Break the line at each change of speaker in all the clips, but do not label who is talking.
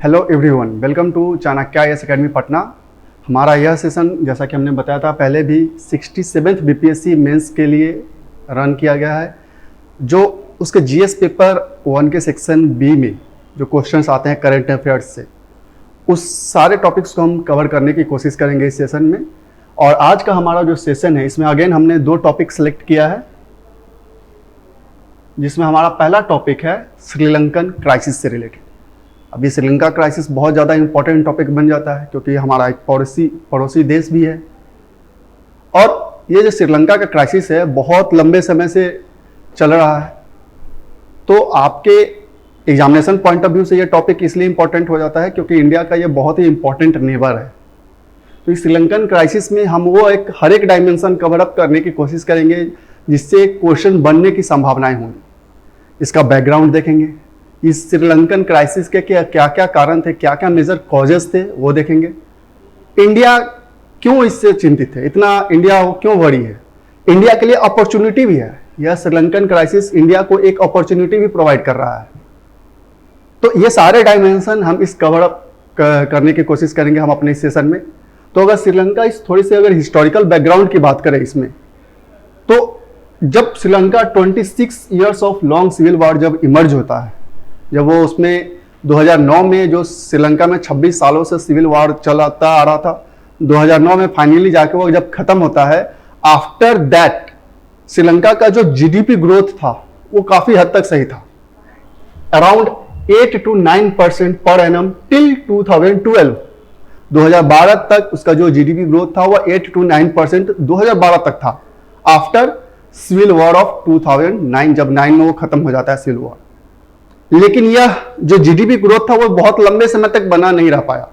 Hello everyone, welcome to Chanakya IAS academy Patna. हमारा यह session जैसा कि हमने बताया था पहले भी 67th बीपीएससी मेंस के लिए रन किया गया है। जो उसके जीएस पेपर 1 के सेक्शन बी में जो क्वेश्चंस आते हैं करंट अफेयर्स से, उस सारे टॉपिक्स को हम कवर करने की कोशिश करेंगे इस सेशन में। और आज का हमारा जो सेशन है इसमें अगेन हमने 2 टॉपिक सेलेक्ट किया है, जिसमें हमारा पहला टॉपिक है श्रीलंकन क्राइसिस से रिलेटेड। अभी श्रीलंका क्राइसिस बहुत ज़्यादा इंपॉर्टेंट टॉपिक बन जाता है क्योंकि हमारा एक पड़ोसी देश भी है। और ये जो श्रीलंका का क्राइसिस है बहुत लंबे समय से चल रहा है, तो आपके एग्जामिनेशन पॉइंट ऑफ व्यू से ये टॉपिक इसलिए इंपॉर्टेंट हो जाता है क्योंकि इंडिया का ये बहुत ही इंपॉर्टेंट नेबर है। तो इस श्रीलंकन क्राइसिस में हम वो हर एक डायमेंशन कवर अप करने की कोशिश करेंगे जिससे क्वेश्चन बनने की संभावनाएं होंगी। इसका बैकग्राउंड देखेंगे, इस श्रीलंकन क्राइसिस के क्या क्या कारण थे, क्या क्या मेजर कॉजेस थे वो देखेंगे। इंडिया क्यों इससे चिंतित है, इतना इंडिया क्यों वरी है, इंडिया के लिए अपॉर्चुनिटी भी है। यह श्रीलंकन क्राइसिस इंडिया को एक अपॉर्चुनिटी भी प्रोवाइड कर रहा है। तो ये सारे डायमेंशन हम इस कवर अप करने की कोशिश करेंगे हम अपने सेशन में। तो अगर श्रीलंका इस थोड़ी सी अगर हिस्टोरिकल बैकग्राउंड की बात करें इसमें, तो जब Sri Lanka 26 years of long civil war जब इमर्ज होता है, जब वो उसमें 2009 में जो श्रीलंका में 26 सालों से सिविल वॉर चलाता आ रहा था, 2009 में फाइनली जाके वो जब खत्म होता है, आफ्टर दैट श्रीलंका का जो जीडीपी ग्रोथ था वो काफी हद तक सही था, around 8 to 9% per annum till 2012। 2012 तक उसका जो जीडीपी ग्रोथ था वो 8 to 9% 2012 तक था, आफ्टर सिविल वॉर ऑफ 2009, जब 9 में वो खत्म हो जाता है सिविल वॉर। लेकिन यह जो जीडीपी ग्रोथ था वो बहुत लंबे समय तक बना नहीं रह पाया।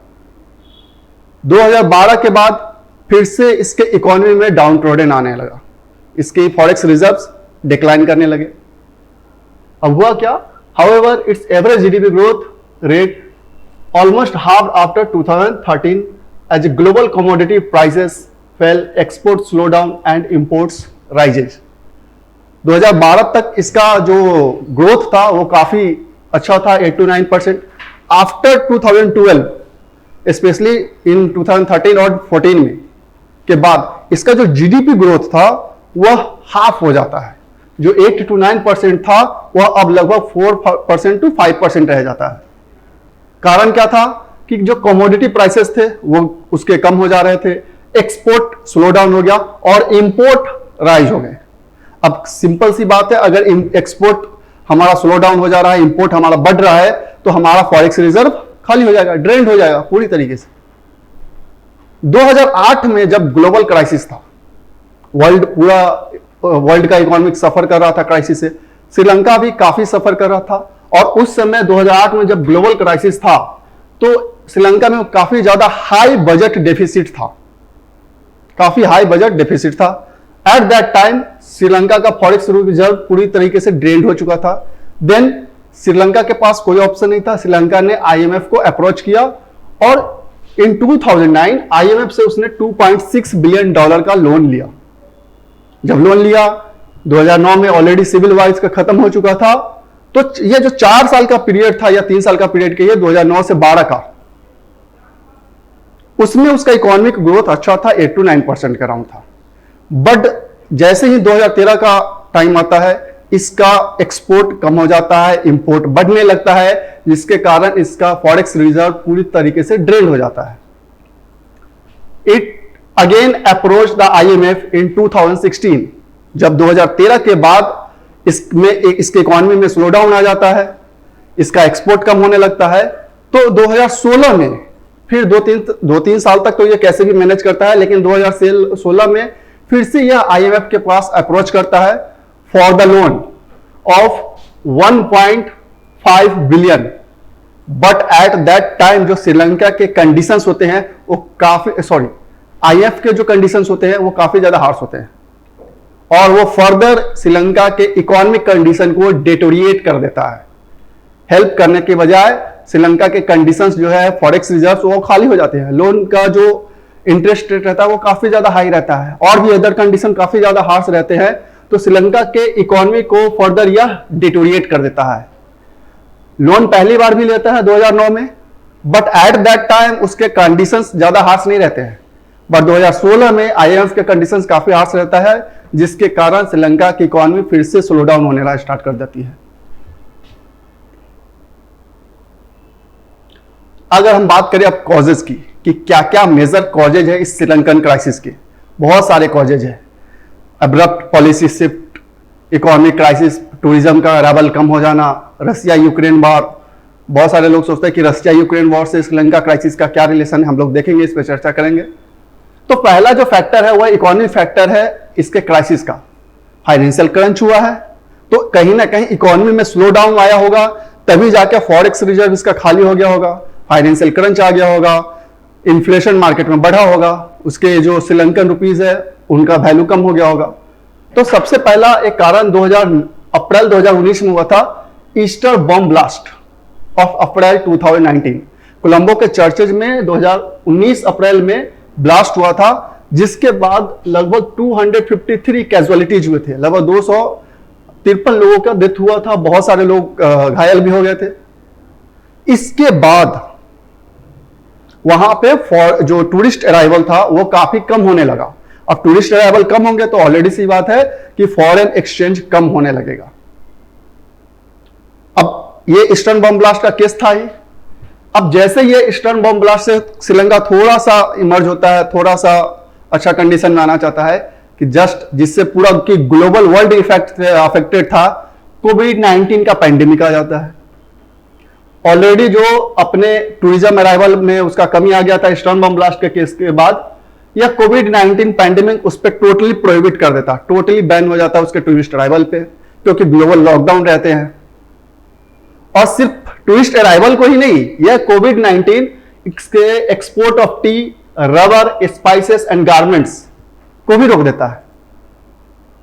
2012 के बाद फिर से इसके इकोनॉमी में डाउन ट्रोडन आने लगा, इसके फॉरेक्स रिजर्व्स डिक्लाइन करने लगे। अब हुआ क्या, however its average GDP growth rate almost half after 2013 as global commodity prices fell, export slow down and imports rises. 2012 तक इसका जो ग्रोथ था वो काफी अच्छा था, 8 to 9%। आफ्टर 2012 स्पेशली इन 2013 और 14 में के बाद इसका जो जीडीपी ग्रोथ था वह हाफ हो जाता है। जो 8 to 9% था वह अब लगभग 4% to 5% रह जाता है। कारण क्या था कि जो कमोडिटी प्राइसेस थे वो उसके कम हो जा रहे थे, एक्सपोर्ट स्लो डाउन हो गया और इंपोर्ट राइज हो गए। अब सिंपल सी बात है, अगर एक्सपोर्ट हमारा स्लो डाउन हो जा रहा है, इंपोर्ट हमारा बढ़ रहा है, तो हमारा फॉरेक्स रिजर्व खाली हो जाएगा, ड्रेन्ड हो जाएगा पूरी तरीके से। 2008 में जब ग्लोबल क्राइसिस था, पूरा वर्ल्ड का इकोनॉमिक सफर कर रहा था क्राइसिस से, श्रीलंका भी काफी सफर कर रहा था। और उस समय 2008 में जब ग्लोबल क्राइसिस था तो श्रीलंका में काफी ज्यादा हाई बजट डेफिसिट था, काफी हाई बजट डेफिसिट था। एट दैट टाइम श्रीलंका का फॉरेक्स रिजर्व पूरी तरीके से ड्रेन्ड हो चुका था। देन श्रीलंका के पास कोई ऑप्शन नहीं था, श्रीलंका ने आईएमएफ को अप्रोच किया और इन 2009 आईएमएफ से उसने $2.6 बिलियन का लोन लिया। जब लोन लिया 2009 में ऑलरेडी सिविल वॉर का खत्म हो चुका था, तो ये जो 4 साल का पीरियड था या 3 साल का पीरियड कहिए 2009 से 12 का, उसमें उसका इकोनॉमिक ग्रोथ अच्छा था, 8 to 9% का अराउंड था। बट जैसे ही 2013 का टाइम आता है इसका एक्सपोर्ट कम हो जाता है, इंपोर्ट बढ़ने लगता है, जिसके कारण इसका फॉरेक्स रिजर्व पूरी तरीके से ड्रेन हो जाता है। It again approach the IMF in 2016, जब 2013 के बाद इसके इकोनॉमी में स्लो डाउन आ जाता है, इसका एक्सपोर्ट कम होने लगता है। तो 2016 में फिर 2-3 साल तक तो ये कैसे भी मैनेज करता है, लेकिन 2016 में फिर से यह आईएमएफ के पास अप्रोच करता है for the loan of 1.5 billion. But at that time जो श्रीलंका के कंडीशंस होते हैं वो काफी आईएमएफ के जो कंडीशंस होते हैं वो काफी ज्यादा हार्श होते हैं और वो फर्दर श्रीलंका के इकोनॉमिक कंडीशन को डिटोरिएट कर देता है। हेल्प करने के बजाय श्रीलंका के कंडीशंस जो है फॉरेक्स रिजर्व्स वो खाली हो जाते हैं, लोन का जो इंटरेस्ट रेट रहता है वो काफी ज्यादा हाई रहता है और भी अदर कंडीशन काफी ज्यादा हार्श रहते हैं। तो श्रीलंका के इकोनॉमी को फर्दर यह डिटोरिएट कर देता है। लोन पहली बार भी लेता है 2009 में, बट एट दैट टाइम उसके कंडीशंस ज्यादा हार्श नहीं रहते हैं। बट 2016 में आईएमएफ के कंडीशंस काफी हार्श रहता है, जिसके कारण श्रीलंका की इकोनॉमी फिर से स्लो डाउन होने स्टार्ट कर देती है। अगर हम बात करें अब कॉजेज की कि क्या क्या मेजर कॉजेज है इस श्रीलंकन क्राइसिस के, बहुत सारे कॉजेज है। Abrupt policy shift, economic crisis, tourism का अराइवल कम हो जाना, रसिया यूक्रेन वॉर। बहुत सारे लोग सोचते हैं कि रसिया यूक्रेन वॉर से श्रीलंका क्राइसिस का क्या रिलेशन है, हम लोग देखेंगे, इस पर चर्चा करेंगे। तो पहला जो फैक्टर है वह इकोनॉमिक फैक्टर है इसके क्राइसिस का। फाइनेंशियल क्रंच हुआ है, तो कहीं ना कहीं इकोनॉमी में स्लो डाउन आया होगा, तभी जाके फॉरेक्स रिजर्व इसका खाली हो गया होगा, फाइनेंशियल क्रंच आ गया होगा, इन्फ्लेशन मार्केट में बढ़ा होगा, उसके जो श्रीलंकन रुपीज है उनका वैल्यू कम हो गया होगा। तो सबसे पहला एक कारण अप्रैल 2019 में हुआ था Easter bomb blast of April 2019। Colombo के चर्चेज में 2019 अप्रैल में ब्लास्ट हुआ था, जिसके बाद लगभग 253 कैजुअलिटीज हुए थे, लगभग 253 लोगों का डेथ हुआ था, बहुत सारे लोग घायल भी हो गए थे। इसके बाद वहां पे जो टूरिस्ट अराइवल था वो काफी कम होने लगा। अब टूरिस्ट अराइवल कम होंगे तो ऑलरेडी सी बात है कि फॉरेन एक्सचेंज कम होने लगेगा। अब ये ईस्टर्न बम ब्लास्ट का केस था ही। अब जैसे ये ईस्टर्न बम ब्लास्ट से श्रीलंका थोड़ा सा इमर्ज होता है, थोड़ा सा अच्छा कंडीशन में आना चाहता है कि जस्ट जिससे पूरा की ग्लोबल वर्ल्ड इफेक्ट अफेक्टेड था, कोविड-19 का पैंडेमिक आ जाता है। ऑलरेडी जो अपने टूरिज्म अराइवल में उसका कमी आ गया था ईस्टर्न बम ब्लास्ट के केस के बाद, यह कोविड-19 पैंडेमिक उस पर टोटली प्रोहिबिट कर देता, टोटली बैन हो जाता उसके टूरिस्ट अराइवल पे, क्योंकि ग्लोबल लॉकडाउन रहते हैं। और सिर्फ टूरिस्ट अराइवल को ही नहीं, यह कोविड-19 इसके export of T, rubber, spices and garments को भी रोक देता है।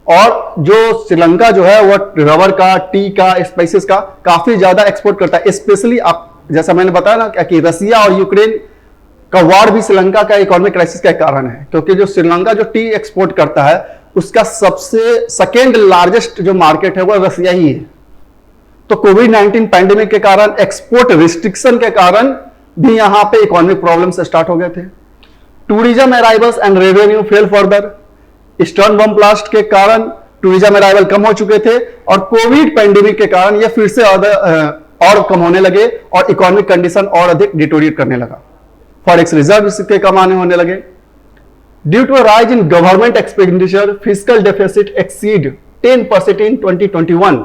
और जो श्रीलंका जो है वह रबर का, टी का, स्पाइसेस का काफी ज्यादा एक्सपोर्ट करता है। स्पेशली आप जैसा मैंने बताया ना कि रसिया और यूक्रेन का वॉर भी श्रीलंका का इकोनॉमिक क्राइसिस का कारण है, क्योंकि जो श्रीलंका जो टी एक्सपोर्ट करता है उसका सबसे सेकेंड लार्जेस्ट जो मार्केट है वह रसिया ही है। तो कोविड-19 पैंडेमिक के कारण, एक्सपोर्ट रिस्ट्रिक्शन के कारण भी यहां पे इकोनॉमिक प्रॉब्लम्स स्टार्ट हो गए थे। Tourism arrivals and revenue fail further. Eastern bomb blast के कारण टूरिज्म अराइवल कम हो चुके थे और कोविड पैंडेमिक के कारण यह फिर से और कम होने लगे और इकोनॉमिक कंडीशन और अधिक डिटोरिएट करने लगा। फॉरेक्स रिजर्व इसके कम आने होने लगे। Due to a rise in government expenditure, fiscal deficit exceed 10% in 2021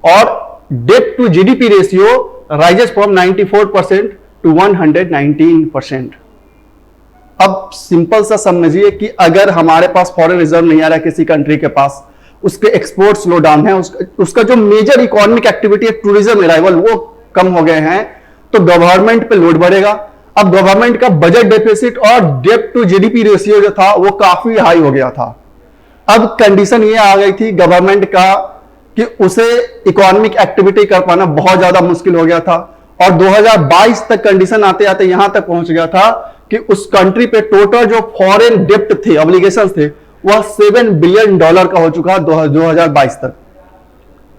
और debt to GDP ratio rises from 94% to 119%। अब सिंपल सा समझिए कि अगर हमारे पास फॉरेन रिजर्व नहीं आ रहा है किसी कंट्री के पास, उसके एक्सपोर्ट स्लो डाउन है, उसका जो मेजर इकोनॉमिक एक्टिविटी है टूरिज्म अराइवल वो कम हो गए हैं, तो गवर्नमेंट पे लोड बढ़ेगा। अब गवर्नमेंट का बजट डेफिसिट और डेट टू जीडीपी रेशियो जो था वो काफी हाई हो गया था। अब कंडीशन ये आ गई थी गवर्नमेंट का कि उसे इकोनॉमिक एक्टिविटी कर पाना बहुत ज्यादा मुश्किल हो गया था और 2022 तक कंडीशन आते आते यहां तक पहुंच गया था कि उस कंट्री पे टोटल जो फॉरेन डेप्ट थे, ऑब्लिगेशंस थे, वह $7 बिलियन का हो चुका 2022 तक।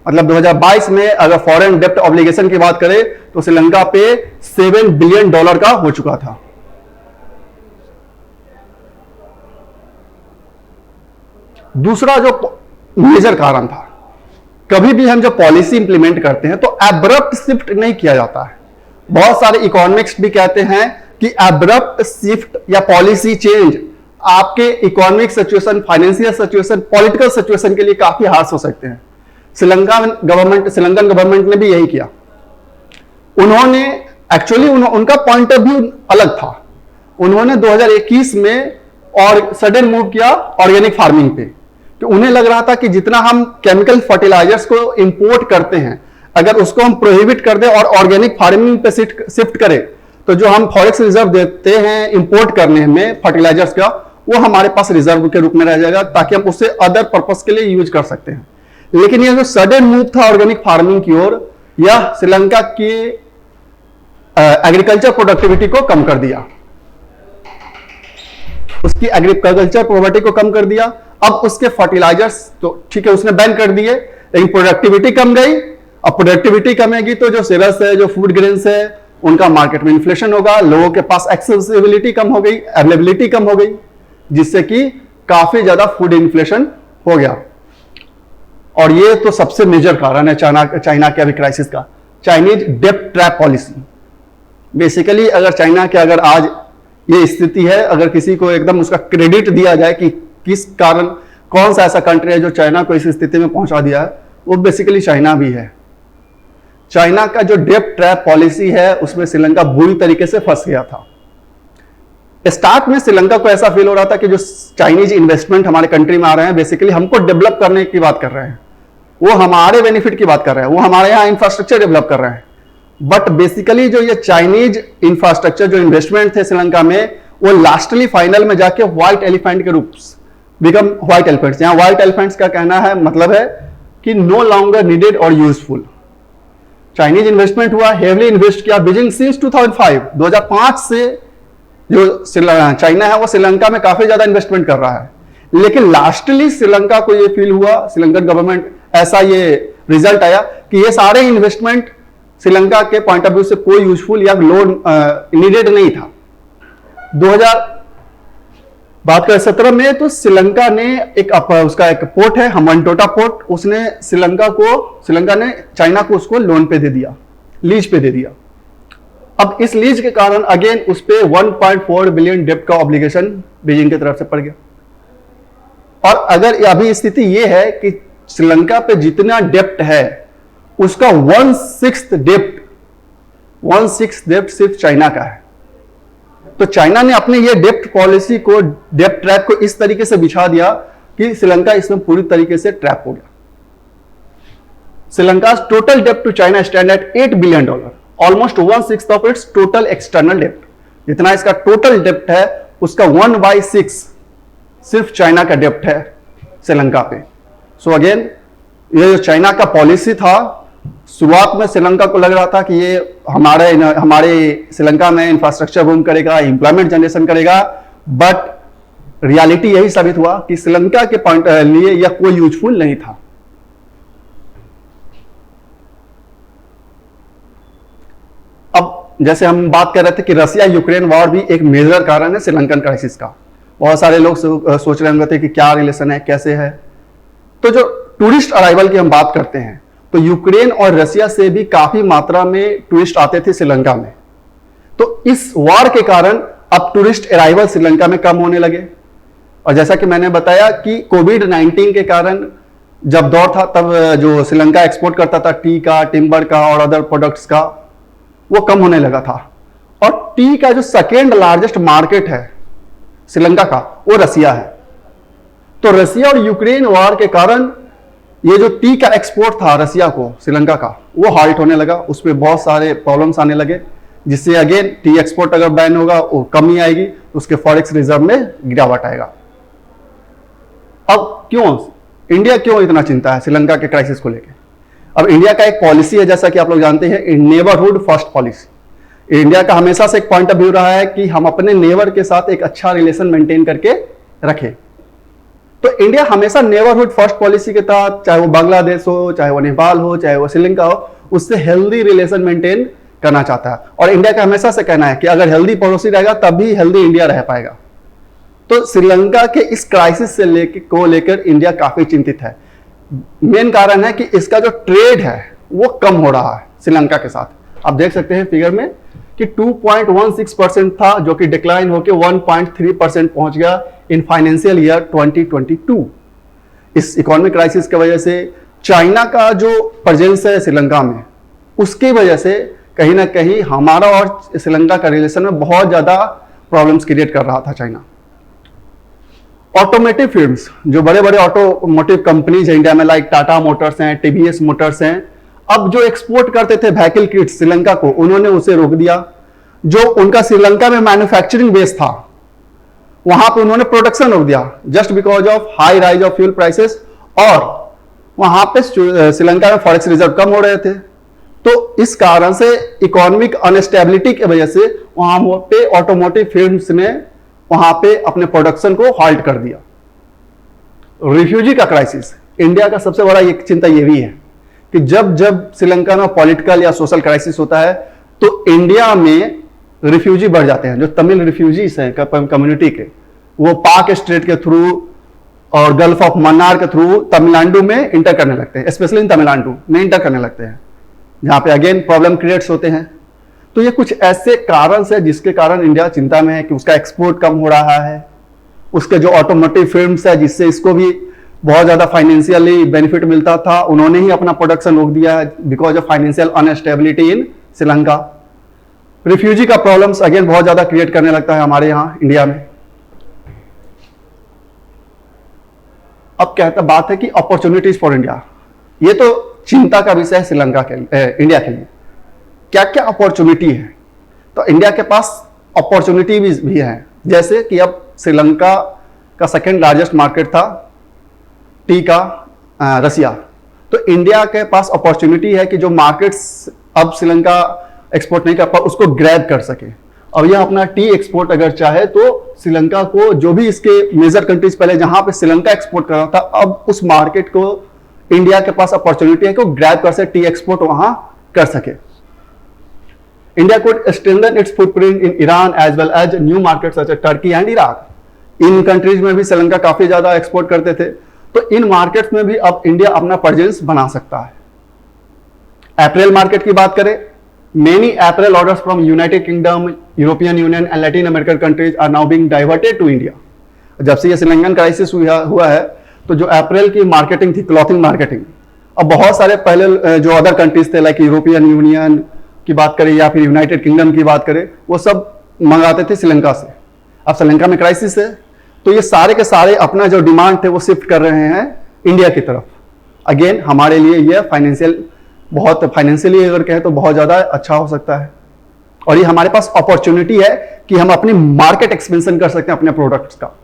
मतलब 2022 में अगर फॉरेन डेप्ट ऑब्लिगेशन की बात करें तो श्रीलंका पे $7 बिलियन का हो चुका था। दूसरा जो मेजर कारण था, कभी भी हम जो पॉलिसी इंप्लीमेंट करते हैं तो एब्रप्ट शिफ्ट नहीं किया जाता है। बहुत सारे इकोनॉमिक्स भी कहते हैं कि एब्रप्ट शिफ्ट या पॉलिसी चेंज आपके economic situation, financial situation, political situation के लिए काफी हार्श हो सकते हैं। श्रीलंकन गवर्नमेंट ने भी यही किया। उन्होंने एक्चुअली उनका पॉइंट ऑफ व्यू अलग था। उन्होंने 2021 में और सडन मूव किया ऑर्गेनिक फार्मिंग पे, कि उन्हें लग रहा था कि जितना हम केमिकल फर्टिलाइजर्स को इंपोर्ट करते हैं, अगर उसको हम प्रोहिबिट कर दें और ऑर्गेनिक फार्मिंग पे शिफ्ट करें, तो जो हम फॉरेक्स रिजर्व देते हैं इंपोर्ट करने में फर्टिलाइजर्स का, वो हमारे पास रिजर्व के रूप में रह जाएगा, ताकि हम उसे अदर पर्पस के लिए यूज कर सकते हैं। लेकिन ये जो सडन मूव था ऑर्गेनिक फार्मिंग की ओर, यह श्रीलंका की एग्रीकल्चर प्रोडक्टिविटी को कम कर दिया, उसकी एग्रीकल्चर प्रोडक्टिविटी को कम कर दिया। अब उसके फर्टिलाइजर्स तो ठीक है उसने बैन कर दिए, लेकिन प्रोडक्टिविटी कम गई। अब प्रोडक्टिविटी कमेगी तो जो सीरस है, जो फूड ग्रेन्स है, उनका मार्केट में इन्फ्लेशन होगा, लोगों के पास एक्सेसिबिलिटी कम हो गई, अवेलेबिलिटी कम हो गई, जिससे कि काफी ज्यादा फूड इन्फ्लेशन हो गया। और ये तो सबसे मेजर कारण है चाइना के अभी क्राइसिस का, चाइनीज डेब्ट ट्रैप पॉलिसी। बेसिकली अगर चाइना के अगर आज ये स्थिति है, अगर किसी को एकदम उसका क्रेडिट दिया जाए कि किस कारण कौन सा ऐसा कंट्री है जो चाइना को इस स्थिति में पहुंचा दिया है, वो बेसिकली चाइना भी है। चाइना का जो डेब्ट ट्रैप पॉलिसी है उसमें श्रीलंका बुरी तरीके से फंस गया था। स्टार्ट में श्रीलंका को ऐसा फील हो रहा था कि जो चाइनीज इन्वेस्टमेंट हमारे कंट्री में आ रहे हैं बेसिकली हमको डेवलप करने की बात कर रहे हैं, वो हमारे बेनिफिट की बात कर रहे हैं, वो हमारे यहाँ इंफ्रास्ट्रक्चर डेवलप कर रहे हैं। बट बेसिकली जो ये चाइनीज इंफ्रास्ट्रक्चर जो इन्वेस्टमेंट थे श्रीलंका में, वो लास्टली फाइनल में जाके व्हाइट एलिफेंट के रूप बिकम व्हाइट एलिफेंट्स। यहाँ व्हाइट एलिफेंट्स का कहना है मतलब है कि नो लॉन्गर नीडेड और यूजफुल। चाइनीज इन्वेस्टमेंट हुआ, हेवली इन्वेस्ट किया बीजिंग सिंस 2005 से जो चाइना है वो श्रीलंका में काफी ज्यादा इन्वेस्टमेंट कर रहा है। लेकिन लास्टली श्रीलंका को ये फील हुआ, श्रीलंकन गवर्नमेंट ऐसा ये रिजल्ट आया कि ये सारे इन्वेस्टमेंट श्रीलंका के पॉइंट ऑफ व्यू से कोई यूजफुल या लोन नीडेड नहीं था। 2017 में तो श्रीलंका ने उसका एक पोर्ट है हम्बनटोटा पोर्ट, उसने श्रीलंका ने चाइना को उसको लोन पे दे दिया, लीज पे दे दिया। अब इस लीज के कारण अगेन उस पे 1.4 बिलियन डेब्ट का ऑब्लिगेशन बीजिंग की तरफ से पड़ गया। और अगर अभी स्थिति यह है कि श्रीलंका पे जितना डेब्ट है उसका 1/6 डेब्ट सिर्फ चाइना का है। तो चाइना ने अपने ये डेब्ट पॉलिसी को, डेब्ट ट्रैप को इस तरीके से बिछा दिया कि श्रीलंका इसमें पूरी तरीके से ट्रैप हो गया। श्रीलंका टोटल डेब्ट to China stand at $8 billion, almost 1/6 of its total external डेब्ट। जितना इसका टोटल डेब्ट है उसका 1/6 सिर्फ चाइना का डेब्ट है श्रीलंका पे। सो अगेन ये जो चाइना का पॉलिसी था, शुरुआत में श्रीलंका को लग रहा था कि ये हमारे श्रीलंका में इंफ्रास्ट्रक्चर बूम करेगा, एम्प्लॉयमेंट जनरेशन करेगा, बट रियलिटी यही साबित हुआ कि श्रीलंका के पॉइंट लिए यह कोई यूजफुल नहीं था। अब जैसे हम बात कर रहे थे कि रसिया यूक्रेन वॉर भी एक मेजर कारण है श्रीलंकन क्राइसिस का। बहुत सारे लोग सोच रहे होंगे थे कि क्या रिलेशन है, कैसे है। तो जो टूरिस्ट अराइवल की हम बात करते हैं तो यूक्रेन और रसिया से भी काफी मात्रा में टूरिस्ट आते थे श्रीलंका में। तो इस वॉर के कारण अब टूरिस्ट अराइवल श्रीलंका में कम होने लगे। और जैसा कि मैंने बताया कि कोविड-19 के कारण जब दौर था तब जो श्रीलंका एक्सपोर्ट करता था टी का, टिम्बर का और अदर प्रोडक्ट्स का, वो कम होने लगा था। और टी का जो सेकेंड लार्जेस्ट मार्केट है श्रीलंका का वो रसिया है। तो रसिया और यूक्रेन वॉर के कारण ये जो टी का एक्सपोर्ट था रसिया को श्रीलंका का, वो हाल्ट होने लगा, उस पर बहुत सारे प्रॉब्लम्स आने लगे, जिससे अगेन टी एक्सपोर्ट अगर बैन होगा वो कमी आएगी, उसके फॉरेक्स रिजर्व में गिरावट आएगा। अब इंडिया क्यों इतना चिंता है श्रीलंका के क्राइसिस को लेकर? अब इंडिया का एक पॉलिसी है, जैसा कि आप लोग जानते हैं, नेबरहुड फर्स्ट पॉलिसी। इंडिया का हमेशा से एक पॉइंट ऑफ व्यू रहा है कि हम अपने नेबर के साथ एक अच्छा रिलेशन मेंटेन करके रखें। तो इंडिया हमेशा नेबरहुड फर्स्ट पॉलिसी के तहत, चाहे वो बांग्लादेश हो, चाहे वो नेपाल हो, चाहे वो श्रीलंका हो, उससे हेल्दी रिलेशन मेंटेन करना चाहता है। और इंडिया का हमेशा से कहना है कि अगर हेल्दी पड़ोसी रहेगा तभी हेल्दी इंडिया रह पाएगा। तो श्रीलंका के इस क्राइसिस से लेकर इंडिया काफी चिंतित है। मेन कारण है कि इसका जो ट्रेड है वो कम हो रहा है श्रीलंका के साथ। आप देख सकते हैं फिगर में कि 2.16% था, जो कि डिक्लाइन होकर 1.3% पहुंच गया इन फाइनेंशियल ईयर 2022। इस इकोनॉमिक क्राइसिस की वजह से चाइना का जो प्रेजेंस है श्रीलंका में, उसकी वजह से कहीं ना कहीं हमारा और श्रीलंका का रिलेशन में बहुत ज्यादा प्रॉब्लम्स क्रिएट कर रहा था चाइना। ऑटोमोटिव फर्म्स, जो बड़े बड़े ऑटोमोटिव कंपनीज है इंडिया में, लाइक टाटा मोटर्स हैं, टीवीएस मोटर्स हैं, अब जो एक्सपोर्ट करते थे व्हीकल किट्स श्रीलंका को, उन्होंने उसे रोक दिया। जो उनका श्रीलंका में मैन्युफैक्चरिंग बेस था वहां पे उन्होंने प्रोडक्शन रोक दिया, just because of high rise of fuel prices. और वहां पे श्रीलंका में फॉरेक्स रिजर्व कम हो रहे थे। तो इस कारण से इकोनॉमिक अनस्टेबिलिटी की वजह से वहां पे ऑटोमोटिव फर्म्स ने वहां पे अपने प्रोडक्शन को हाल्ट कर दिया। रिफ्यूजी का क्राइसिस, इंडिया का सबसे बड़ा एक चिंता ये भी है कि जब श्रीलंका में पॉलिटिकल या सोशल क्राइसिस होता है तो इंडिया में रिफ्यूजी बढ़ जाते हैं, जो तमिल रिफ्यूजीज हैं कम्युनिटी के, वो पाक स्ट्रेट के थ्रू और गल्फ ऑफ मन्नार के थ्रू तमिलनाडु में इंटर करने लगते हैं, स्पेशली इन तमिलनाडु में इंटर करने लगते हैं, जहां पे अगेन प्रॉब्लम क्रिएट्स होते हैं। तो ये कुछ ऐसे कारण है जिसके कारण इंडिया चिंता में है कि उसका एक्सपोर्ट कम हो रहा है, उसके जो ऑटोमोटिव फिर्म्स है जिससे इसको भी बहुत ज्यादा फाइनेंशियली बेनिफिट मिलता था, उन्होंने ही अपना प्रोडक्शन रोक दिया है because of financial instability in Sri Lanka. Refugee का प्रॉब्लम्स अगेन बहुत ज्यादा क्रिएट करने लगता है हमारे यहां इंडिया में। अब कहता बात है कि अपॉर्चुनिटीज फॉर इंडिया, ये तो चिंता का विषय है श्रीलंका के इंडिया के लिए। क्या क्या अपॉर्चुनिटी है? तो इंडिया के पास अपॉर्चुनिटी भी है, जैसे कि अब श्रीलंका का सेकेंड लार्जेस्ट मार्केट था टी का रसिया, तो इंडिया के पास अपॉर्चुनिटी है कि जो मार्केट्स अब श्रीलंका एक्सपोर्ट नहीं कर पा उसको ग्रैब कर सके। अब यह अपना टी एक्सपोर्ट अगर चाहे तो श्रीलंका को, जो भी इसके मेजर कंट्रीज पहले जहां पे श्रीलंका एक्सपोर्ट कर रहा था, अब उस मार्केट को इंडिया के पास अपॉर्चुनिटी है कि वो ग्रैब कर सके, टी एक्सपोर्ट वहां कर सके। India could strengthen its footprint in Iran as well as new markets such as Turkey and Iraq. In countries में भी श्रीलंका काफी ज्यादा एक्सपोर्ट करते थे, तो इन मार्केट्स में भी अब इंडिया अपना प्रेजेंस बना सकता है। अप्रैल मार्केट की बात करें, many apparel orders from United Kingdom, European Union and Latin American countries are now being diverted to India. जब से ये श्रीलंकन क्राइसिस हुआ है, तो जो अप्रैल की मार्केटिंग थी, क्लॉथिंग मार्केटिंग, अब बहुत सारे पहले जो अदर कंट्रीज थे लाइक यूरोपियन यूनियन की बात करें या फिर यूनाइटेड किंगडम की बात करें, वो सब मंगाते थे श्रीलंका से। अब श्रीलंका में क्राइसिस है, तो ये सारे के सारे अपना जो डिमांड थे वो शिफ्ट कर रहे हैं इंडिया की तरफ। अगेन हमारे लिए ये फाइनेंशियली अगर कहें तो बहुत ज्यादा अच्छा हो सकता है, और ये हमारे पास अपॉर्चुनिटी है कि हम अपनी मार्केट एक्सपेंशन कर सकते हैं अपने प्रोडक्ट्स का।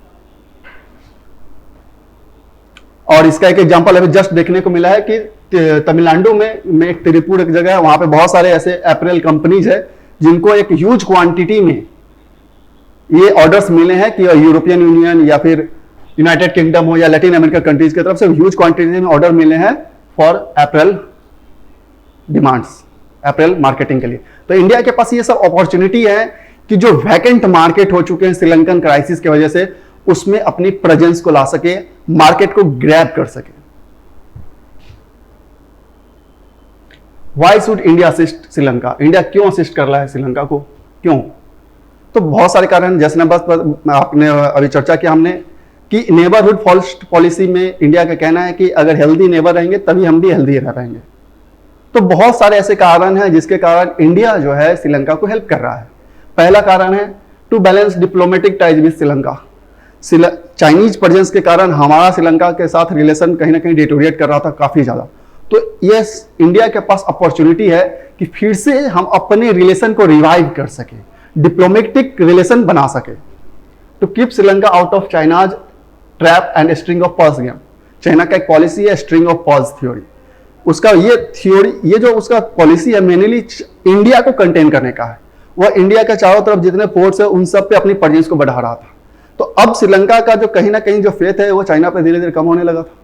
और इसका एक एग्जांपल अभी जस्ट देखने को मिला है कि तमिलनाडु में एक तिरुपुर एक जगह है, वहां पे बहुत सारे ऐसे अप्रैल कंपनीज है जिनको एक ह्यूज क्वांटिटी में ये ऑर्डर्स मिले हैं कि यूरोपियन यूनियन या फिर यूनाइटेड किंगडम हो या लैटिन अमेरिका कंट्रीज की तरफ से ह्यूज क्वांटिटी में ऑर्डर मिले हैं for April demands, April marketing के लिए। तो इंडिया के पास ये सब अपॉर्चुनिटी है कि जो वैकेंट मार्केट हो चुके हैं श्रीलंकन क्राइसिस की वजह से, उसमें अपनी प्रेजेंस को ला सके, मार्केट को ग्रैब कर सके। Why should India assist Sri Lanka? India क्यों असिस्ट कर रहा है श्रीलंका को, क्यों? तो बहुत सारे कारण, जैसे बस आपने अभी चर्चा किया हमने कि नेबरहुड फर्स्ट पॉलिसी में इंडिया का कहना है कि अगर हेल्दी नेबर रहेंगे तभी हम भी हेल्दी रह पाएंगे। तो बहुत सारे ऐसे कारण हैं जिसके कारण इंडिया जो है श्रीलंका को हेल्प कर रहा है। पहला कारण है to balance diplomatic ties with Sri Lanka. Chinese presence के कारण हमारा श्रीलंका के साथ रिलेशन कहीं ना कहीं डिटोरिएट कर रहा था काफी ज्यादा। तो ये इंडिया के पास अपॉर्चुनिटी है कि फिर से हम अपने रिलेशन को रिवाइव कर सके, डिप्लोमेटिक रिलेशन बना सके, to keep Sri Lanka out of China's trap and string of pearls game. China का एक पॉलिसी है स्ट्रिंग ऑफ पर्ल्स थ्योरी। उसका ये थ्योरी, ये जो उसका पॉलिसी है मेनली इंडिया को कंटेन करने का है। वह इंडिया के चारों तरफ जितने पोर्ट्स है उन सब पे अपनी प्रेजेंस को बढ़ा रहा था। तो अब श्रीलंका का जो कहीं ना कहीं जो फेथ है वो चाइना पे धीरे धीरे कम होने लगा था,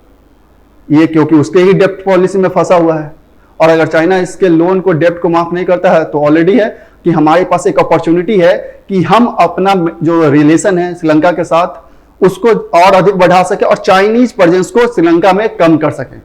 ये क्योंकि उसके ही डेप्ट पॉलिसी में फंसा हुआ है। और अगर चाइना इसके लोन को, डेप्ट को माफ नहीं करता है, तो ऑलरेडी है कि हमारे पास एक अपॉर्चुनिटी है कि हम अपना जो रिलेशन है श्रीलंका के साथ उसको और अधिक बढ़ा सके और चाइनीज प्रेजेंस को श्रीलंका में कम कर सके।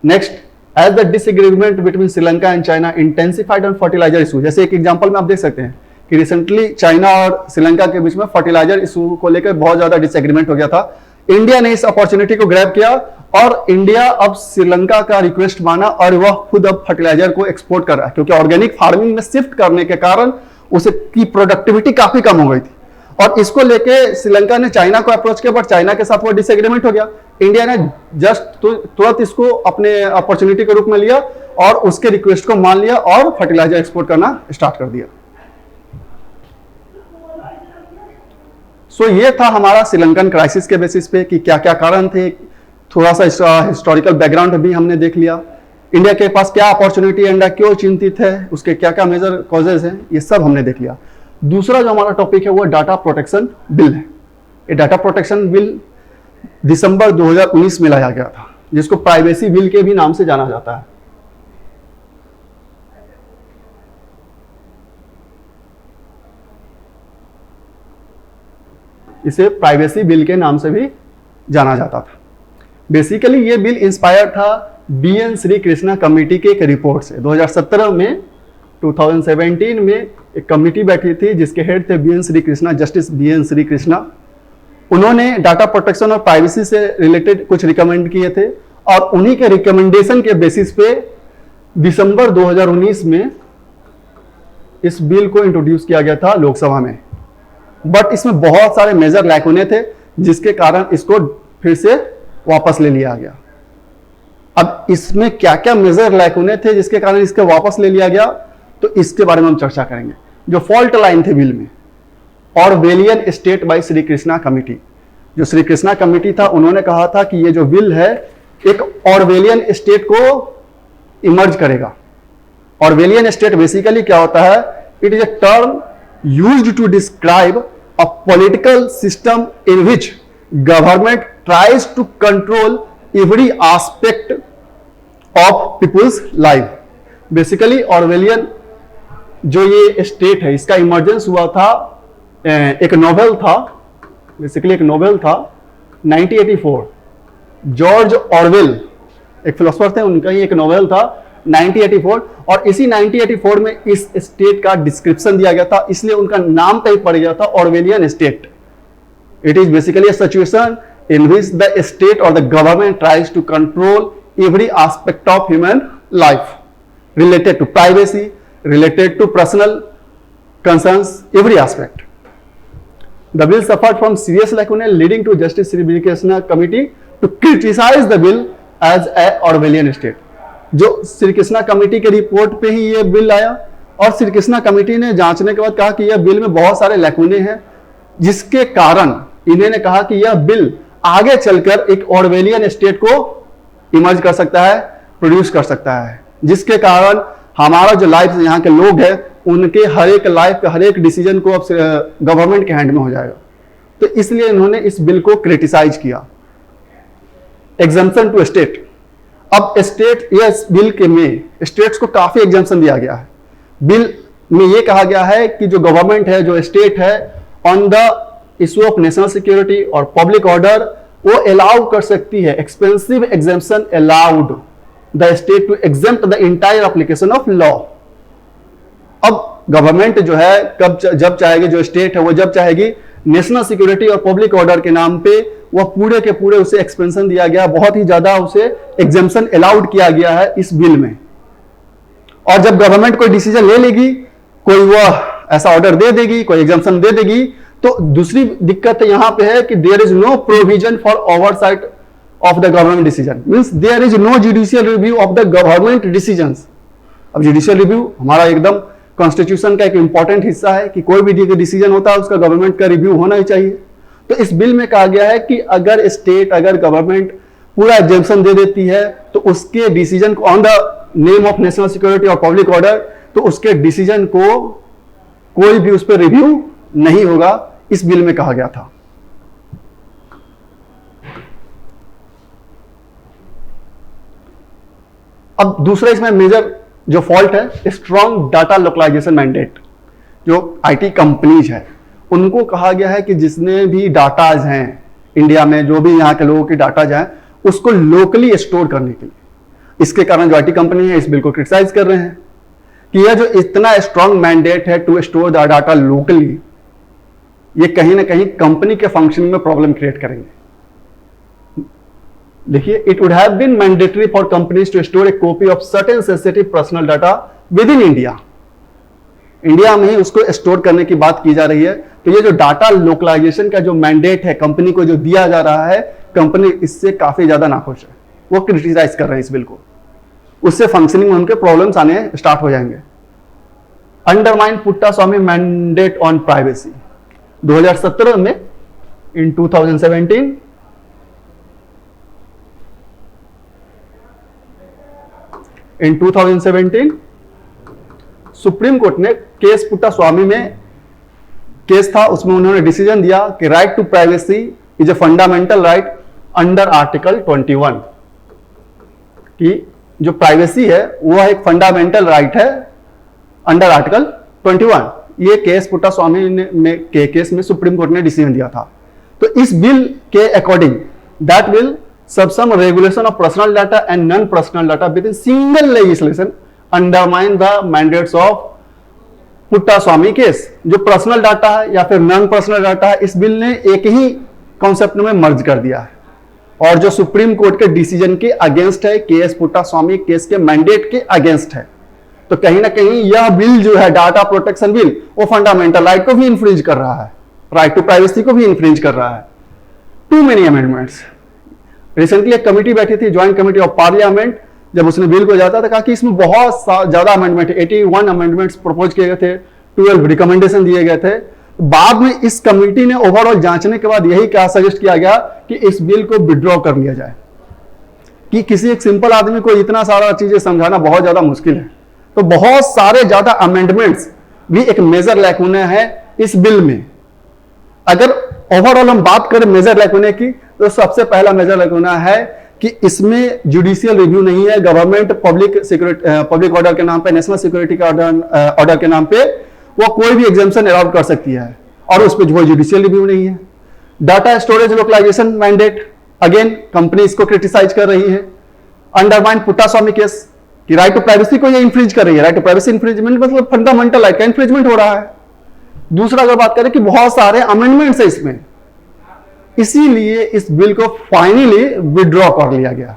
Next, as the disagreement between Sri Lanka and China intensified on fertiliser issue. जैसे एक एग्जांपल में आप देख सकते हैं कि रिसेंटली चाइना और श्रीलंका के बीच में फर्टिलाइजर इशू को लेकर बहुत ज्यादा डिसएग्रीमेंट हो गया था। इंडिया ने इस अपॉर्चुनिटी को ग्रैब किया और इंडिया अब श्रीलंका का रिक्वेस्ट माना और वह खुद अब फर्टिलाइजर को एक्सपोर्ट कर रहा है, क्योंकि ऑर्गेनिक फार्मिंग में शिफ्ट करने के कारण उसे की प्रोडक्टिविटी काफी कम हो गई थी। और इसको लेके श्रीलंका ने चाइना को अप्रोच किया, बट चाइना के साथ वो डिसएग्रीमेंट हो गया। इंडिया ने जस्ट तुरंत इसको अपने अपॉर्चुनिटी के रूप में लिया और उसके रिक्वेस्ट को मान लिया और फर्टिलाइजर एक्सपोर्ट करना स्टार्ट कर दिया। सो ये था हमारा श्रीलंकन क्राइसिस के बेसिस पे कि क्या क्या कारण थे। थोड़ा सा हिस्टोरिकल बैकग्राउंड भी हमने देख लिया। इंडिया के पास क्या अपॉर्चुनिटी, इंडिया क्यों चिंतित है, उसके क्या क्या मेजर कॉजेज हैं, ये सब हमने देख लिया। दूसरा जो हमारा टॉपिक है वो डाटा प्रोटेक्शन बिल है। ये डाटा प्रोटेक्शन बिल दिसंबर 2019 में लाया गया था, जिसको प्राइवेसी बिल के भी नाम से जाना जाता है। इसे प्राइवेसी बिल के नाम से भी जाना जाता था। बेसिकली ये बिल इंस्पायर था BN श्री कृष्णा कमेटी के एक रिपोर्ट से। 2017 में 2017 में एक कमेटी बैठी थी जिसके हेड थे BN Shri Krishna, justice BN Shri Krishna. उन्होंने डाटा प्रोटेक्शन और प्राइवेसी से रिलेटेड कुछ रिकमेंड किए थे और उन्हीं के रिकमेंडेशन के बेसिस पे दिसंबर 2019 में इस बिल को इंट्रोड्यूस किया गया था लोकसभा में। बट इसमें बहुत सारे मेजर लैकुने थे जिसके कारण इसको फिर से वापस ले लिया गया। अब इसमें क्या क्या मेजर लैकुने थे जिसके कारण इसको वापस ले लिया गया, तो इसके बारे में हम चर्चा करेंगे। जो फॉल्ट लाइन थे बिल में, Orwellian state by Shri Krishna committee. जो श्री कृष्णा कमेटी था उन्होंने कहा था कि ये जो बिल है एक ऑरवेलियन स्टेट को इमर्ज करेगा। ऑरवेलियन स्टेट बेसिकली क्या होता है? It is a term used to describe a political system in which government tries to control every aspect of people's life. Basically Orwellian जो ये स्टेट है इसका इमर्जेंस हुआ था, एक नोवेल था, बेसिकली एक नोवेल था 1984। जॉर्ज ऑरवेल एक फिलोसोफर थे, उनका ही एक नोवेल था 1984 और इसी 1984 में इस स्टेट का डिस्क्रिप्शन दिया गया था, इसलिए उनका नाम कहीं पड़ गया था Orwellian state. It is basically a situation in which the state और the government tries to control every aspect of human life related to privacy, related to personal concerns, every aspect. The bill suffered from serious lacunae leading to Justice Sri Krishna Committee to criticize the bill as a Orwellian state. जो Shri Krishna committee के report पे ही ये bill आया और Shri Krishna committee ने जांचने के बाद कहा कि यह बिल में बहुत सारे लैकुने हैं जिसके कारण इन्होंने कहा कि यह बिल आगे चलकर एक ऑरवेलियन स्टेट को इमर्ज कर सकता है, प्रोड्यूस कर सकता है, जिसके कारण हमारा जो लाइफ यहाँ के लोग हैं उनके हर एक लाइफ का हर एक डिसीजन को अब गवर्नमेंट के हैंड में हो जाएगा। तो इसलिए इन्होंने इस बिल को क्रिटिसाइज किया। Exemption to state. अब स्टेट या बिल के में स्टेट्स को काफी एग्जम्पशन दिया गया है। बिल में यह कहा गया है कि जो गवर्नमेंट है, जो स्टेट है, on the issue of national security और पब्लिक ऑर्डर वो अलाउ कर सकती है, expensive exemption allowed the state to exempt the entire application of law। अब गवर्नमेंट जो है जब चाहेगी, जो स्टेट है वो जब चाहेगी, नेशनल सिक्योरिटी और पब्लिक ऑर्डर के नाम पे वह पूरे के पूरे उसे एक्सपेंशन दिया गया, बहुत ही ज्यादा उसे एग्जेम्पशन अलाउड किया गया है इस बिल में। और जब गवर्नमेंट कोई डिसीजन ले लेगी, कोई वह ऐसा ऑर्डर दे देगी, कोई एग्जेम्पशन दे देगी, तो दूसरी दिक्कत यहां पे है कि there is no provision for oversight of the government decision, means there is no judicial review of the government decisions। अब judicial review हमारा एकदम कॉन्स्टिट्यूशन का एक इंपॉर्टेंट हिस्सा है कि कोई भी डिसीजन होता है उसका गवर्नमेंट का रिव्यू होना ही चाहिए। तो इस बिल में कहा गया है कि अगर स्टेट, अगर गवर्नमेंट पूरा एग्जेम्पशन दे देती है तो उसके डिसीजन को on the name of national security और पब्लिक ऑर्डर, तो उसके डिसीजन को कोई भी उस पर रिव्यू नहीं होगा, इस बिल में कहा गया था। अब दूसरा इसमें मेजर जो फॉल्ट है, स्ट्रॉन्ग डाटा लोकलाइजेशन मैंडेट। जो आईटी कंपनीज है उनको कहा गया है कि जितने भी डाटाज हैं इंडिया में, जो भी यहाँ के लोगों की डाटाज हैं, उसको लोकली स्टोर करने के लिए। इसके कारण जो आईटी कंपनी है इस बिल को क्रिटिसाइज कर रहे हैं कि यह जो इतना स्ट्रॉन्ग मैंडेट है to store the data locally, ये कहीं ना कहीं कंपनी के फंक्शनिंग में प्रॉब्लम क्रिएट करेंगे। देखिए, it would have been mandatory for companies to store a copy of certain sensitive personal data within India. India में ही उसको स्टोर करने की बात की जा रही है। तो ये जो डाटा लोकलाइजेशन का जो मैंडेट है कंपनी को जो दिया जा रहा है, कंपनी इससे काफी ज्यादा नाखुश है, वो क्रिटिसाइज कर रहे हैं इस बिल को। उससे फंक्शनिंग में उनके प्रॉब्लम्स आने स्टार्ट हो जाएंगे। Undermine Puttaswamy mandate on privacy. 2017 में इन 2017 सुप्रीम कोर्ट ने केस पुट्टास्वामी में केस था, उसमें उन्होंने डिसीजन दिया कि right to privacy is a fundamental right under article 21, कि जो प्राइवेसी है वह एक फंडामेंटल राइट है अंडर आर्टिकल 21। ये केस पुट्टास्वामी ने केस में सुप्रीम कोर्ट ने डिसीजन दिया था। तो इस बिल के according that will some regulation of personal data and non-personal data within single legislation undermine the mandates of Puttaswamy case. जो पर्सनल डाटा है या फिर नॉन पर्सनल डाटा है, इस बिल ने एक ही कॉन्सेप्ट में मर्ज कर दिया है और जो सुप्रीम कोर्ट के डिसीजन के अगेंस्ट है, केएस पुट्टास्वामी केस के मैंडेट के अगेंस्ट है। तो कहीं ना कहीं यह बिल जो है डाटा प्रोटेक्शन बिल, वो फंडामेंटल राइट को भी इन्फ्रिंज कर रहा है, राइट टू प्राइवेसी को भी इन्फ्रिंज कर रहा है। Too many amendments. रिसेंटली एक कमेटी बैठी थी, ज्वाइंट कमेटी ऑफ पार्लियामेंट, जब उसने बिल को जाता था कहा कि इसमें बहुत ज्यादा अमेंडमेंट, 81 अमेंडमेंट्स प्रपोज किए गए थे, 12 रिकमेंडेशन दिए गए थे। बाद में इस कमेटी ने ओवरऑल जांचने के बाद यही क्या सजेस्ट किया गया कि इस बिल को विड्रॉ कर लिया जाए, कि किसी एक सिंपल आदमी को इतना सारा चीजें समझाना बहुत ज्यादा मुश्किल है। तो बहुत सारे ज्यादा अमेंडमेंट्स भी एक मेजर लैकुना है इस बिल में। अगर ओवरऑल हम बात करें मेजर लैकुने की, तो सबसे पहला मेजर लैकुना है कि इसमें जुडिशियल रिव्यू नहीं है। गवर्नमेंट पब्लिक ऑर्डर के नाम पे, नेशनल सिक्योरिटी का ऑर्डर के नाम पे वो कोई भी एग्जाम्पशन अलाउड कर सकती है और उस पर कोई जुडिशियल रिव्यू नहीं है। Data storage localisation mandate, again company इसको क्रिटिसाइज कर रही है। अंडरमाइन पुट्टास्वामी केस कि राइट टू प्राइवेसी को ये इंफ्रिंज कर रही है। राइट टू प्राइवेसी इंफ्रिंजमेंट मतलब फंडामेंटल राइट का इंफ्रिंजमेंट हो रहा है। दूसरा अगर बात करें कि बहुत सारे अमेंडमेंट्स है इसमें, इसीलिए इस बिल को फाइनली विड्रॉ कर लिया गया।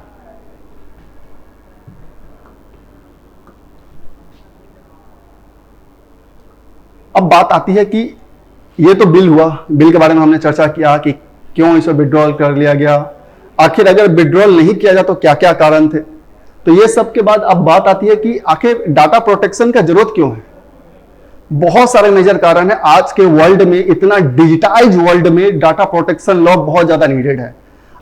अब बात आती है कि ये तो बिल हुआ, बिल के बारे में हमने चर्चा किया कि क्यों इसे विड्रॉल कर लिया गया, आखिर अगर विड्रॉल नहीं किया जाए तो क्या क्या कारण थे। तो ये सब के बाद अब बात आती है कि आखिर डाटा प्रोटेक्शन का जरूरत क्यों है। बहुत सारे मेजर कारण है। आज के वर्ल्ड में, इतना डिजिटाइज वर्ल्ड में डाटा प्रोटेक्शन लॉ बहुत ज्यादा नीडेड है।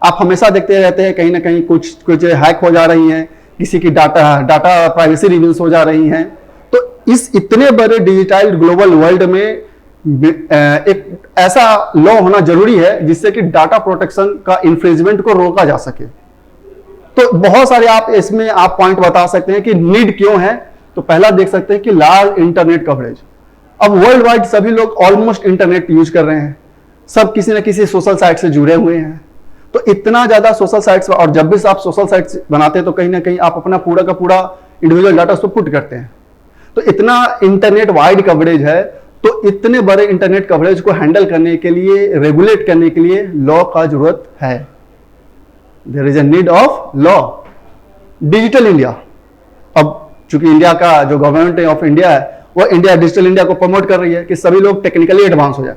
आप हमेशा देखते रहते हैं कहीं ना कहीं कुछ हैक हो जा रही हैं, किसी की डाटा प्राइवेसी रिवील्स हो जा रही हैं। तो इस इतने बड़े डिजिटाइज ग्लोबल वर्ल्ड में एक ऐसा लॉ होना जरूरी है जिससे कि डाटा प्रोटेक्शन का इन्फ्रिंजमेंट को रोका जा सके। तो बहुत सारे आप इसमें आप पॉइंट बता सकते हैं कि नीड क्यों है। तो पहला देख सकते हैं कि लार्ज इंटरनेट कवरेज। अब वर्ल्ड वाइड सभी लोग ऑलमोस्ट इंटरनेट यूज कर रहे हैं, सब किसी न किसी सोशल साइट से जुड़े हुए हैं। तो इतना ज्यादा सोशल साइट्स, और जब भी आप सोशल साइट्स बनाते हैं तो कहीं ना कहीं आप अपना पूरा का पूरा इंडिविजुअल डाटा उस पर पुट करते हैं। तो इतना इंटरनेट वाइड कवरेज है, तो इतने बड़े इंटरनेट कवरेज को हैंडल करने के लिए, रेगुलेट करने के लिए लॉ का जरूरत है। There is a need of law. Digital India, अब चूंकि इंडिया का जो गवर्नमेंट ऑफ इंडिया है वो इंडिया डिजिटल इंडिया को प्रमोट कर रही है कि सभी लोग टेक्निकली एडवांस हो जाए।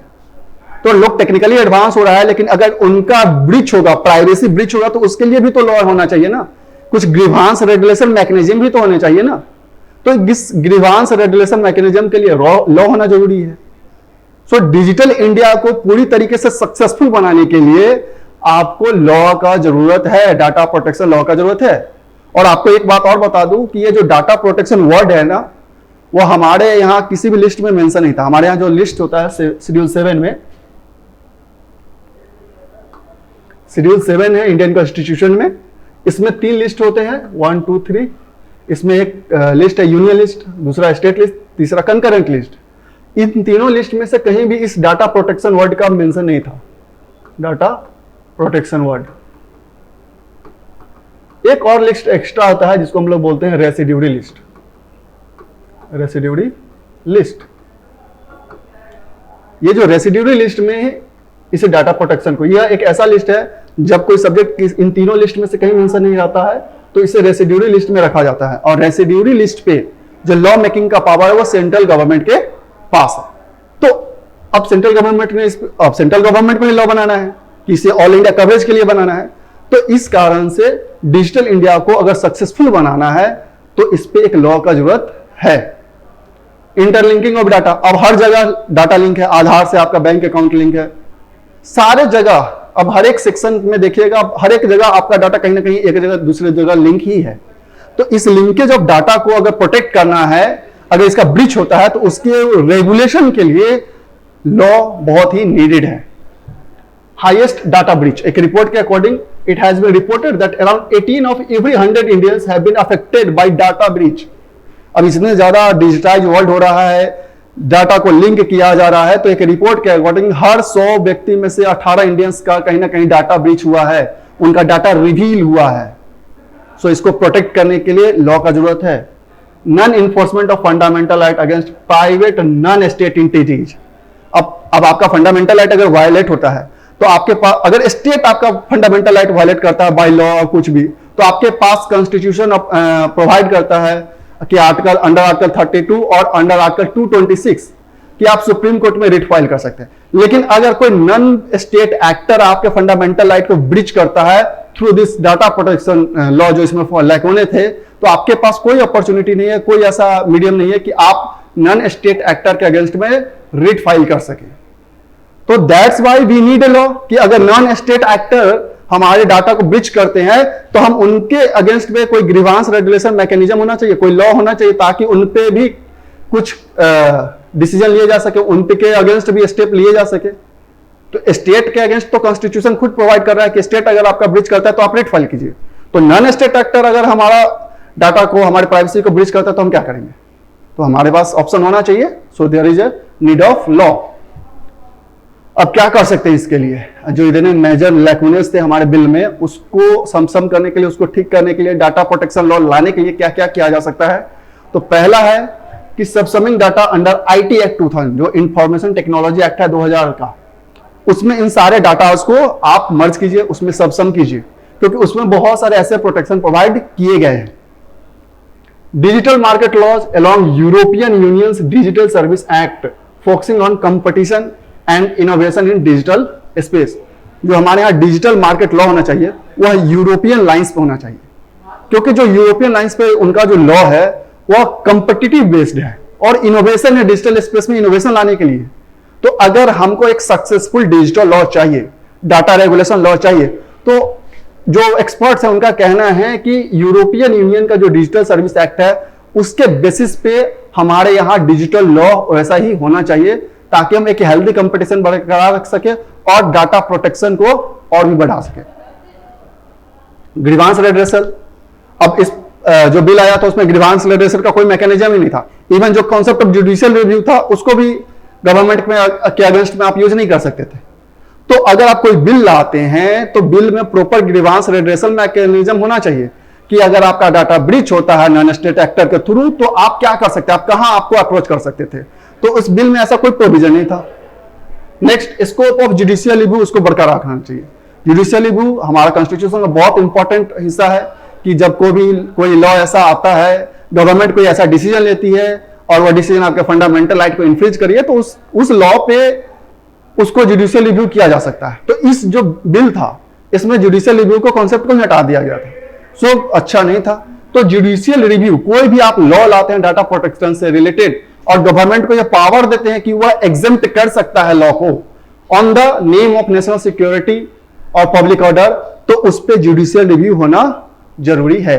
तो लोग टेक्निकली एडवांस हो रहा है, लेकिन अगर उनका ब्रीच होगा, प्राइवेसी ब्रीच होगा, तो उसके लिए भी तो लॉ होना चाहिए ना। कुछ ग्रीवांस रेगुलेशन मैकेनिज्म भी तो होने चाहिए ना। तो इस ग्रीवांस रेगुलेशन मैकेनिज्म के लिए लॉ होना जरूरी है। सो डिजिटल इंडिया को पूरी तरीके से सक्सेसफुल बनाने के लिए आपको लॉ का जरूरत है, डाटा प्रोटेक्शन लॉ का जरूरत है। और आपको एक बात और बता दूं कि ये जो डाटा प्रोटेक्शन वर्ड है ना, वो हमारे यहां किसी भी लिस्ट में मेंशन नहीं था। हमारे यहां जो लिस्ट होता है शेड्यूल 7 में, शेड्यूल 7 है इंडियन कॉन्स्टिट्यूशन में, इसमें 3 लिस्ट होते हैं, 1 2 3। इसमें एक लिस्ट है यूनियन लिस्ट, दूसरा स्टेट लिस्ट, तीसरा कंकरेंट लिस्ट। इन तीनों लिस्ट में से कहीं भी इस डाटा प्रोटेक्शन वर्ड का मेंशन नहीं था। Data protection word. एक और लिस्ट एक्स्ट्रा होता है जिसको हम लोग बोलते हैं रेसिड्यूरी लिस्ट। रेसिड्यूरी लिस्ट, ये जो रेसिड्यूरी लिस्ट में है इसे डाटा प्रोटेक्शन को, यह एक ऐसा लिस्ट है जब कोई सब्जेक्ट इन तीनों लिस्ट में से कहीं मेंशन नहीं आता है तो इसे रेसिड्यूरी लिस्ट में रखा जाता है। और रेसिड्यूरी लिस्ट पे जो लॉ मेकिंग का पावर है वो सेंट्रल गवर्नमेंट के पास है। तो अब सेंट्रल गवर्नमेंट में लॉ बनाना है कि इसे ऑल इंडिया कवरेज के लिए बनाना है। तो इस कारण से डिजिटल इंडिया को अगर सक्सेसफुल बनाना है तो इस पे एक लॉ का जरूरत है। इंटरलिंकिंग ऑफ डाटा, अब हर जगह डाटा लिंक है, आधार से आपका बैंक अकाउंट लिंक है, सारे जगह। अब हर एक सेक्शन में देखिएगा, हर एक जगह आपका डाटा कहीं ना कहीं एक जगह दूसरे जगह लिंक ही है। तो इस लिंकेज ऑफ डाटा को अगर प्रोटेक्ट करना है, अगर इसका ब्रीच होता है तो उसके रेगुलेशन के लिए लॉ बहुत ही नीडेड है। हाईएस्ट डाटा ब्रीच, एक रिपोर्ट के according it has been reported that around 18 of every 100 Indians have been affected by data breach. अब इतने ज्यादा डिजिटाइज वर्ल्ड हो रहा है, डाटा को लिंक किया जा रहा है, तो एक रिपोर्ट के अकॉर्डिंग हर 100 व्यक्ति में से 18 इंडियंस का कहीं ना कहीं डाटा ब्रीच हुआ है, उनका डाटा रिवील हुआ है। सो इसको प्रोटेक्ट करने के लिए लॉ का जरूरत है। Non enforcement of fundamental right against private non state entities. अब आपका फंडामेंटल राइट अगर वायलेट होता है तो आपके पास, अगर स्टेट आपका फंडामेंटल राइट वायलेट करता है बाय लॉ और कुछ भी, तो आपके पास कॉन्स्टिट्यूशन प्रोवाइड करता है कि अंडर आर्टिकल 32 और अंडर आर्टिकल 226 कि आप सुप्रीम कोर्ट में रिट फाइल कर सकते हैं। लेकिन अगर कोई नॉन स्टेट एक्टर आपके फंडामेंटल राइट को ब्रीच करता है through this data protection law जो इसमें लैकूने थे, तो आपके पास कोई अपॉर्चुनिटी नहीं है, कोई ऐसा मीडियम नहीं है कि आप नॉन स्टेट एक्टर के अगेंस्ट में रिट फाइल कर सके। तो that's why we need a law कि अगर नॉन स्टेट एक्टर हमारे डाटा को ब्रीच करते हैं तो हम उनके अगेंस्ट में कोई ग्रीवांस रेगुलेशन मैकेनिज्म होना चाहिए, कोई लॉ होना चाहिए, ताकि उन पे भी कुछ डिसीजन लिए जा सके, उनके के अगेंस्ट भी स्टेप लिए जा सके। तो स्टेट के अगेंस्ट तो कॉन्स्टिट्यूशन खुद प्रोवाइड कर रहा है कि स्टेट अगर आपका ब्रीच करता है तो आप रिट फाइल कीजिए। तो नॉन स्टेट एक्टर अगर हमारा डाटा को, हमारी प्राइवेसी को ब्रीच करता है तो हम क्या करेंगे? तो हमारे पास ऑप्शन होना चाहिए। So there is a need of law. अब क्या कर सकते हैं इसके लिए? जो इतने मेजर लैकूनेस थे हमारे बिल में, उसको सम करने के लिए, उसको ठीक करने के लिए, डाटा प्रोटेक्शन लॉ लाने के लिए क्या क्या किया जा सकता है? तो पहला है कि सबसमिंग डाटा अंडर आईटी एक्ट 2000, जो इंफॉर्मेशन टेक्नोलॉजी एक्ट है 2000 का, उसमें इन सारे डाटास को आप मर्ज कीजिए, उसमें सबसम कीजिए, क्योंकि उसमें बहुत सारे ऐसे प्रोटेक्शन प्रोवाइड किए गए हैं। Digital market laws along European Union's digital service act focusing on competition and innovation in digital space. जो हमारे यहाँ डिजिटल मार्केट लॉ होना चाहिए वह यूरोपियन लाइंस पे होना चाहिए, क्योंकि जो यूरोपियन लाइंस पे उनका जो लॉ है वह कंपटीटिव बेस्ड है और इनोवेशन है, डिजिटल स्पेस में इनोवेशन लाने के लिए। तो अगर हमको एक सक्सेसफुल डिजिटल लॉ चाहिए, डाटा रेगुलेशन लॉ चाहिए, तो जो एक्सपर्ट्स हैं उनका कहना है कि यूरोपियन यूनियन का जो डिजिटल सर्विस एक्ट है उसके बेसिस पे हमारे यहाँ डिजिटल लॉ वैसा ही होना चाहिए, ताकि हम एक हेल्दी कंपटीशन बरकरार रख सके और डाटा प्रोटेक्शन को और भी बढ़ा सके। ग्रीवांस रेड्रेसल, अब इस जो बिल आया था उसमें ग्रीवांस रेड्रेसल का कोई मैकेनिज्म ही नहीं था। इवन जो कॉन्सेप्ट ऑफ जुडिशियल रिव्यू था उसको भी गवर्नमेंट में के अगेंस्ट में आप यूज नहीं कर सकते थे। तो अगर आप कोई बिल लाते हैं तो बिल में प्रॉपर ग्रीवांस रेड्रेसल मैकेनिज्म होना चाहिए कि अगर आपका डाटा ब्रीच होता है नॉन स्टेट एक्टर के थ्रू तो आप क्या कर सकते हैं, आप कहां आपको अप्रोच कर सकते थे। तो उस बिल में ऐसा कोई प्रोविजन नहीं था। Next, scope of judicial review, उसको बरकरार रखना चाहिए। जुडिशियल रिव्यू हमारा कॉन्स्टिट्यूशन का बहुत इंपॉर्टेंट हिस्सा है कि जब कोई लॉ ऐसा आता है, गवर्नमेंट कोई ऐसा डिसीजन लेती है और वह डिसीजन आपके फंडामेंटल राइट को इन्फ्रिंज करिए, तो उस लॉ पे उसको जुडिशियल रिव्यू किया जा सकता है। तो इस जो बिल था इसमें जुडिशियल रिव्यू को कॉन्सेप्ट को हटा दिया गया था। सो अच्छा नहीं था। तो जुडिशियल रिव्यू, कोई भी आप लॉ लाते हैं डाटा प्रोटेक्शन से रिलेटेड और गवर्नमेंट को यह पावर देते हैं कि वह एग्जेम्प्ट कर सकता है लॉ को on the name of national security और पब्लिक ऑर्डर, तो उस पर जुडिशियल रिव्यू होना जरूरी है।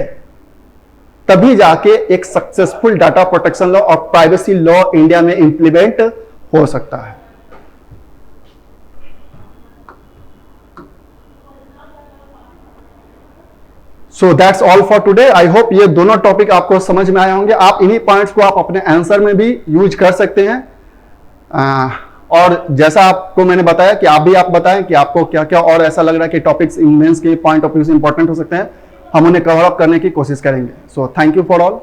तभी जाके एक सक्सेसफुल डाटा प्रोटेक्शन लॉ और प्राइवेसी लॉ इंडिया में इंप्लीमेंट हो सकता है। So that's all for today. I hope ये दोनों टॉपिक आपको समझ में आए होंगे। आप इन्हीं पॉइंट्स को आप अपने आंसर में भी यूज कर सकते हैं। और जैसा आपको मैंने बताया कि आप बताएं कि आपको क्या क्या और ऐसा लग रहा है कि टॉपिक्स इन मेंस के पॉइंट ऑफ व्यू से इंपॉर्टेंट हो सकते हैं, हम उन्हें कवर अप करने की कोशिश करेंगे। So thank you for all.